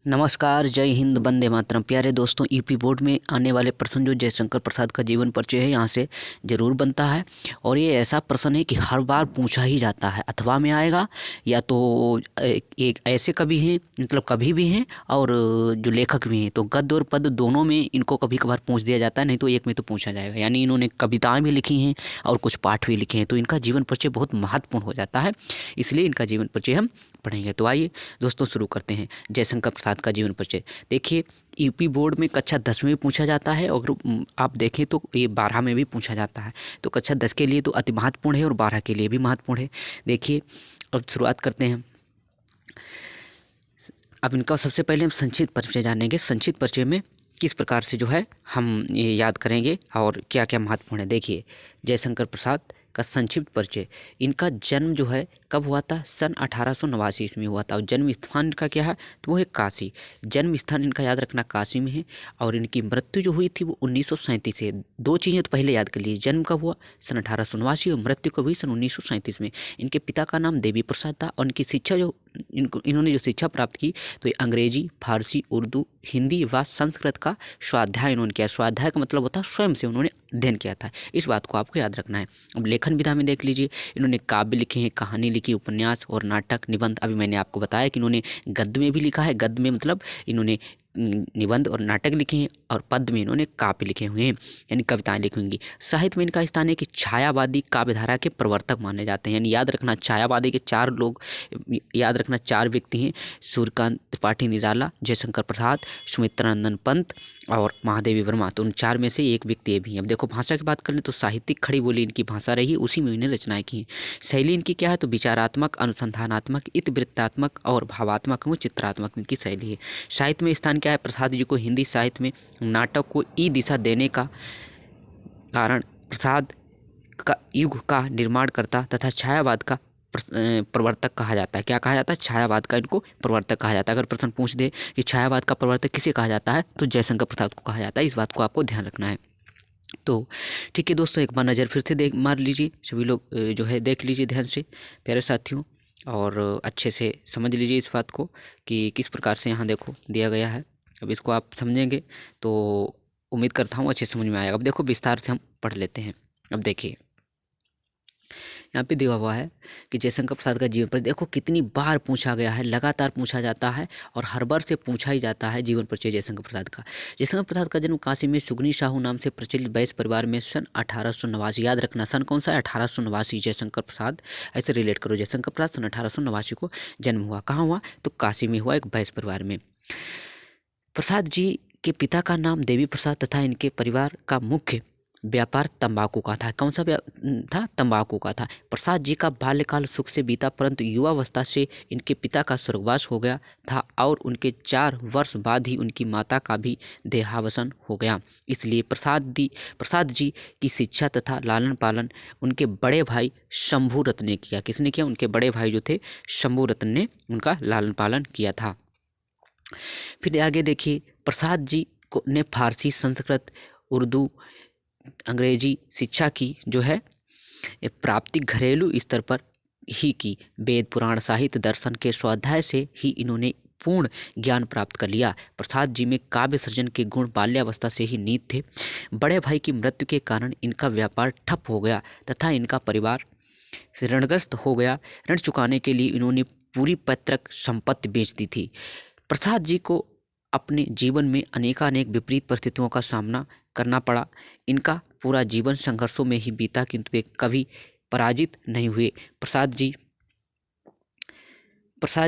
नमस्कार, जय हिंद, वंदे मातरम। प्यारे दोस्तों, यूपी बोर्ड में आने वाले प्रश्न जो जयशंकर प्रसाद का जीवन परिचय है यहाँ से ज़रूर बनता है। और ये ऐसा प्रश्न है कि हर बार पूछा ही जाता है, अथवा में आएगा या तो एक ऐसे कवि हैं, मतलब कभी भी हैं, और जो लेखक भी हैं, तो गद्य और पद्य दोनों में इनको कभी कभार पूछ दिया जाता है, नहीं तो एक में तो पूछा जाएगा। यानी इन्होंने कविताएँ भी लिखी हैं और कुछ पाठ भी लिखे हैं, तो इनका जीवन परिचय बहुत महत्वपूर्ण हो जाता है, इसलिए इनका जीवन परिचय हम पढ़ेंगे। तो आइए दोस्तों शुरू करते हैं जयशंकर प्रसाद का जीवन परिचय। देखिए, यूपी बोर्ड में कक्षा 10 में भी पूछा जाता है, और आप देखें तो ये 12 में भी पूछा जाता है। तो कक्षा 10 के लिए तो अति महत्वपूर्ण है और 12 के लिए भी महत्वपूर्ण है। देखिए, अब शुरुआत करते हैं। अब इनका सबसे पहले हम संक्षिप्त परिचय जानेंगे। संक्षिप्त परिचय में किस प्रकार से जो है हम ये याद करेंगे और क्या क्या महत्वपूर्ण है। देखिए, जयशंकर प्रसाद का संक्षिप्त परिचय। इनका जन्म जो है कब हुआ था? सन 1889 ईस्वी में हुआ था। और जन्म स्थान इनका क्या है? तो वो है काशी। जन्म स्थान इनका याद रखना काशी में है। और इनकी मृत्यु जो हुई थी वो 1937 है। दो चीज़ें तो पहले याद कर लीजिए, जन्म कब हुआ? सन 1889, और मृत्यु कब हुई? सन 1937 में। इनके पिता का नाम देवी प्रसाद था, और इनकी शिक्षा जो इन्होंने जो शिक्षा प्राप्त की, तो ये अंग्रेजी, फारसी, उर्दू, हिंदी व संस्कृत का स्वाध्याय इन्होंने किया। स्वाध्याय का मतलब होता है स्वयं से उन्होंने अध्ययन किया था। इस बात को आपको याद रखना है। अब लेखन विधा में देख लीजिए, इन्होंने काव्य लिखे हैं, कहानी लिखी, उपन्यास और नाटक, निबंध। अभी मैंने आपको बताया कि इन्होंने गद्य में भी लिखा है। गद्य में मतलब इन्होंने निबंध और नाटक लिखे हैं, और पद्य में इन्होंने काव्य लिखे हुए हैं, यानी कविताएं लिखी होंगी। साहित्य में इनका स्थान है कि छायावादी काव्यधारा के प्रवर्तक माने जाते हैं। यानी याद रखना, छायावादी के चार लोग, याद रखना चार व्यक्ति हैं: सूर्यकांत त्रिपाठी निराला, जयशंकर प्रसाद, सुमित्रानंदन पंत और महादेवी वर्मा। तो उन चार में से एक व्यक्ति ये भी हैं। अब देखो, भाषा की बात करें तो साहित्यिक खड़ी बोली इनकी भाषा रही, उसी में इन्हें रचनाएं की हैं। शैली इनकी क्या है? तो विचारात्मक, अनुसंधानात्मक, इतिवृत्तात्मक और भावात्मक व चित्रात्मक इनकी शैली है। साहित्य में स्थान क्या है? प्रसाद जी को हिंदी साहित्य में नाटक को ई दिशा देने का कारण प्रसाद का युग का निर्माण करता तथा छायावाद का प्रवर्तक कहा जाता है। क्या कहा जाता है? छायावाद का इनको प्रवर्तक कहा जाता है। अगर प्रश्न पूछ दे कि छायावाद का प्रवर्तक किसे कहा जाता है, तो जयशंकर प्रसाद को कहा जाता है। इस बात को आपको ध्यान रखना है। तो ठीक है दोस्तों, एक बार नज़र फिर से देख मार लीजिए, सभी लोग जो है देख लीजिए ध्यान से प्यारे साथियों, और अच्छे से समझ लीजिए इस बात को कि किस प्रकार से यहाँ देखो दिया गया है। अब इसको आप समझेंगे तो उम्मीद करता हूँ अच्छे समझ में आएगा। अब देखो, विस्तार से हम पढ़ लेते हैं। अब देखिए, यहाँ पे दिया हुआ है कि जयशंकर प्रसाद का जीवन परिचय। देखो कितनी बार पूछा गया है, लगातार पूछा जाता है, और हर बार से पूछा ही जाता है जीवन परिचय जयशंकर प्रसाद का। जयशंकर प्रसाद का जन्म काशी में सुगनी साहू नाम से प्रचलित बैस परिवार में सन 1889। याद रखना, सन कौन सा है? 1889। जयशंकर प्रसाद ऐसे रिलेट करो, जयशंकर प्रसाद सन 1889 को जन्म हुआ। कहाँ हुआ? तो काशी में हुआ, एक बैस परिवार में। प्रसाद जी के पिता का नाम देवी प्रसाद तथा इनके परिवार का मुख्य व्यापार तंबाकू का था। कौन सा था? तंबाकू का था। प्रसाद जी का बाल्यकाल सुख से बीता, परंतु युवावस्था से इनके पिता का स्वर्गवास हो गया था, और उनके 4 वर्ष बाद ही उनकी माता का भी देहावसान हो गया। इसलिए प्रसाद जी की शिक्षा तथा लालन पालन उनके बड़े भाई शंभू रत्न ने किया। किसने किया? उनके बड़े भाई जो थे शंभू रत्न ने उनका लालन पालन किया था। फिर आगे देखिए, प्रसाद जी को ने फारसी, संस्कृत, उर्दू, अंग्रेजी शिक्षा की जो है प्राप्ति घरेलू स्तर पर ही की। वेद, पुराण, साहित्य, दर्शन के स्वाध्याय से ही इन्होंने पूर्ण ज्ञान प्राप्त कर लिया। प्रसाद जी में काव्य सृजन के गुण बाल्यावस्था से ही निहित थे। बड़े भाई की मृत्यु के कारण इनका व्यापार ठप हो गया तथा इनका परिवार ऋणग्रस्त हो गया। ऋण चुकाने के लिए इन्होंने पूरी पैतृक संपत्ति बेच दी थी। प्रसाद जी को अपने जीवन में अनेकानेक विपरीत परिस्थितियों का सामना करना पड़ा। इनका पूरा जीवन संघर्षों में ही बीता, किंतु वे कभी पराजित नहीं हुए। प्रसाद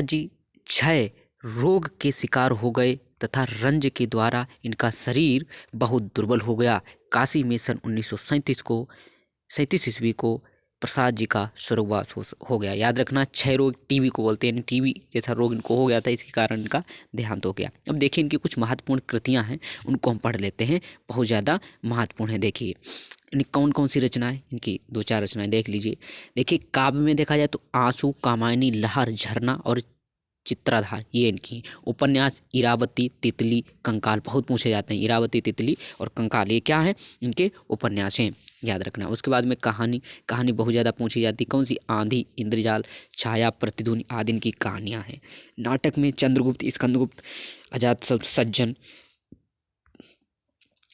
जी क्षय रोग के शिकार हो गए तथा रंज के द्वारा इनका शरीर बहुत दुर्बल हो गया। काशी में सन 1937 ईस्वी को प्रसाद जी का स्वर्गवास हो गया। याद रखना, क्षय रोग टीबी को बोलते हैं, यानी टीबी जैसा रोग इनको हो गया था, इसके कारण इनका देहांत हो गया। अब देखिए, इनकी कुछ महत्वपूर्ण कृतियां हैं, उनको हम पढ़ लेते हैं, बहुत ज़्यादा महत्वपूर्ण है। देखिए इनकी कौन कौन सी रचनाएं, इनकी 2-4 रचनाएं देख लीजिए। देखिए, काव्य में देखा जाए तो आंसू, कामायनी, लहर, झरना और चित्राधार, ये इनकी उपन्यास इरावती, तितली, कंकाल बहुत पूछे जाते हैं। इरावती, तितली और कंकाल ये क्या है, इनके उपन्यास हैं, याद रखना। उसके बाद में कहानी, कहानी बहुत ज़्यादा पूछी जाती है। कौन सी, आंधी, इंद्रजाल, छाया, प्रतिध्वनि आदि इनकी कहानियाँ हैं। नाटक में चंद्रगुप्त, स्कंदगुप्त, अजात सज्जन,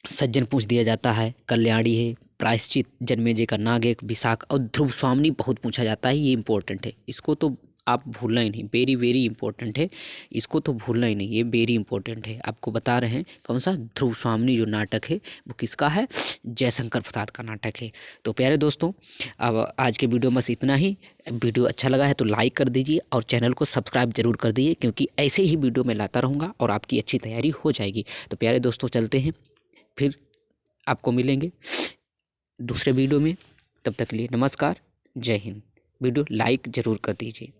सज्जन पूछ दिया जाता है। कल्याणी है, प्रायश्चित, जन्मेजय का नाग एक, विशाख और ध्रुव स्वामी बहुत पूछा जाता है। ये इंपॉर्टेंट है, इसको तो आप भूलना ही नहीं, वेरी वेरी इंपॉर्टेंट है, इसको तो भूलना ही नहीं, ये वेरी इंपॉर्टेंट है। आपको बता रहे हैं कौन सा, ध्रुव स्वामी जो नाटक है वो किसका है, जयशंकर प्रसाद का नाटक है। तो प्यारे दोस्तों, अब आज के वीडियो में बस इतना ही। वीडियो अच्छा लगा है तो लाइक कर दीजिए और चैनल को सब्सक्राइब जरूर कर दीजिए, क्योंकि ऐसे ही वीडियो मैं लाता रहूँगा और आपकी अच्छी तैयारी हो जाएगी। तो प्यारे दोस्तों, चलते हैं, फिर आपको मिलेंगे दूसरे वीडियो में। तब तक के लिए नमस्कार, जय हिंद। वीडियो लाइक ज़रूर कर दीजिए।